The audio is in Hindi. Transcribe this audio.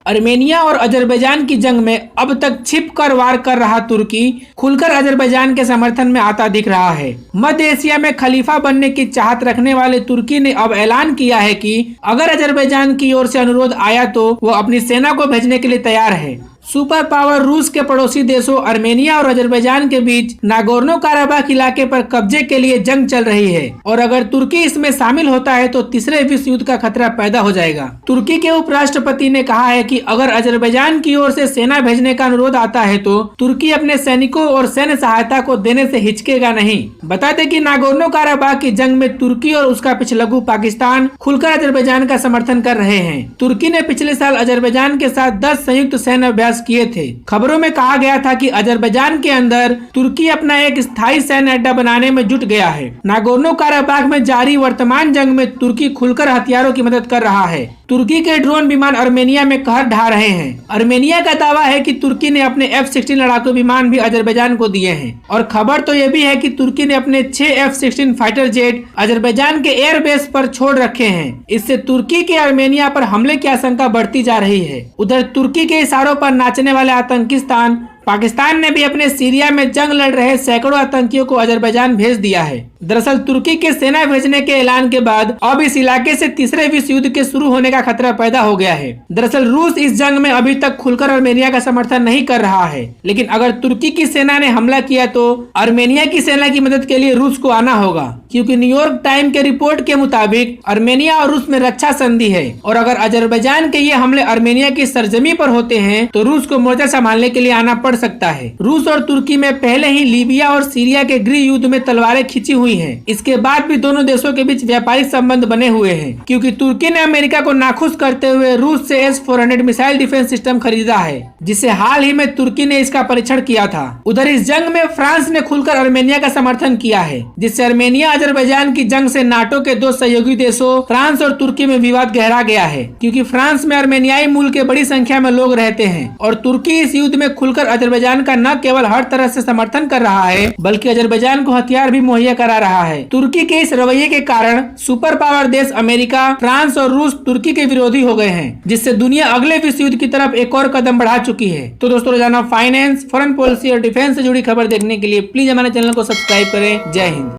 अर्मेनिया और अजरबैजान की जंग में अब तक छिप कर वार कर रहा तुर्की खुलकर अजरबैजान के समर्थन में आता दिख रहा है। मध्य एशिया में खलीफा बनने की चाहत रखने वाले तुर्की ने अब ऐलान किया है कि अगर अजरबैजान की ओर से अनुरोध आया तो वो अपनी सेना को भेजने के लिए तैयार है। सुपर पावर रूस के पड़ोसी देशों अर्मेनिया और अजरबैजान के बीच नागोर्नो काराबाख इलाके पर कब्जे के लिए जंग चल रही है और अगर तुर्की इसमें शामिल होता है तो तीसरे विश्व युद्ध का खतरा पैदा हो जाएगा। तुर्की के उपराष्ट्रपति ने कहा है कि अगर अजरबैजान की ओर से सेना भेजने का अनुरोध आता है तो तुर्की अपने सैनिकों और सैन्य सहायता को देने से हिचकेगा नहीं। बता दें कि नागोर्नो काराबाख की जंग में तुर्की और उसका पिछलग्गू पाकिस्तान खुलकर अजरबैजान का समर्थन कर रहे हैं। तुर्की ने पिछले साल अजरबैजान के साथ 10 संयुक्त सैन्य अभ्यास किए थे। खबरों में कहा गया था कि अजरबैजान के अंदर तुर्की अपना एक स्थायी सैन्य अड्डा बनाने में जुट गया है। नागोर्नो काराबाख में जारी वर्तमान जंग में तुर्की खुलकर हथियारों की मदद कर रहा है। तुर्की के ड्रोन विमान अर्मेनिया में कहर ढा रहे हैं। अर्मेनिया का दावा है कि तुर्की ने अपने F-16 लड़ाकू विमान भी अजरबैजान को दिए हैं और खबर तो ये भी है कि तुर्की ने अपने 6 F-16 फाइटर जेट अजरबैजान के एयरबेस पर छोड़ रखे हैं। इससे तुर्की के अर्मेनिया पर हमले की आशंका बढ़ती जा रही है। उधर तुर्की के इशारों पर नाचने वाले आतंकिस्तान पाकिस्तान ने भी अपने सीरिया में जंग लड़ रहे सैकड़ों आतंकियों को अजरबैजान भेज दिया है। दरअसल तुर्की के सेना भेजने के ऐलान के बाद अब इस इलाके से तीसरे विश्व युद्ध के शुरू होने का खतरा पैदा हो गया है। दरअसल रूस इस जंग में अभी तक खुलकर अर्मेनिया का समर्थन नहीं कर रहा है, लेकिन अगर तुर्की की सेना ने हमला किया तो अर्मेनिया की सेना की मदद के लिए रूस को आना होगा, क्योंकि न्यूयॉर्क टाइम के रिपोर्ट के मुताबिक अर्मेनिया और रूस में रक्षा संधि है और अगर अजरबैजान के ये हमले अर्मेनिया की सरजमी पर होते हैं तो रूस को मोर्चा संभालने के लिए आना पड़ सकता है। रूस और तुर्की में पहले ही लीबिया और सीरिया के गृह युद्ध में तलवारें खींची हुई हैं। इसके बाद भी दोनों देशों के बीच व्यापारिक संबंध बने हुए हैं, क्योंकि तुर्की ने अमेरिका को नाखुश करते हुए रूस से S-400 मिसाइल डिफेंस सिस्टम खरीदा है, जिसे हाल ही में तुर्की ने इसका परीक्षण किया था। उधर इस जंग में फ्रांस ने खुलकर अर्मेनिया का समर्थन किया है, जिससे अर्मेनिया अजरबैजान की जंग से नाटो के 2 सहयोगी देशों फ्रांस और तुर्की में विवाद गहरा गया है, क्योंकि फ्रांस में अर्मेनियाई मूल के बड़ी संख्या में लोग रहते हैं और तुर्की इस युद्ध में खुलकर अजरबैजान का न केवल हर तरह से समर्थन कर रहा है बल्कि अजरबैजान को हथियार भी मुहैया करा रहा है। तुर्की के इस रवैये के कारण सुपर पावर देश अमेरिका, फ्रांस और रूस तुर्की के विरोधी हो गए हैं, जिससे दुनिया अगले विश्व युद्ध की तरफ एक और कदम बढ़ा चुकी है। तो दोस्तों, रोजाना फाइनेंस, फॉरेन पॉलिसी और डिफेंस से जुड़ी खबर देखने के लिए प्लीज हमारे चैनल को सब्सक्राइब करें। जय हिंद।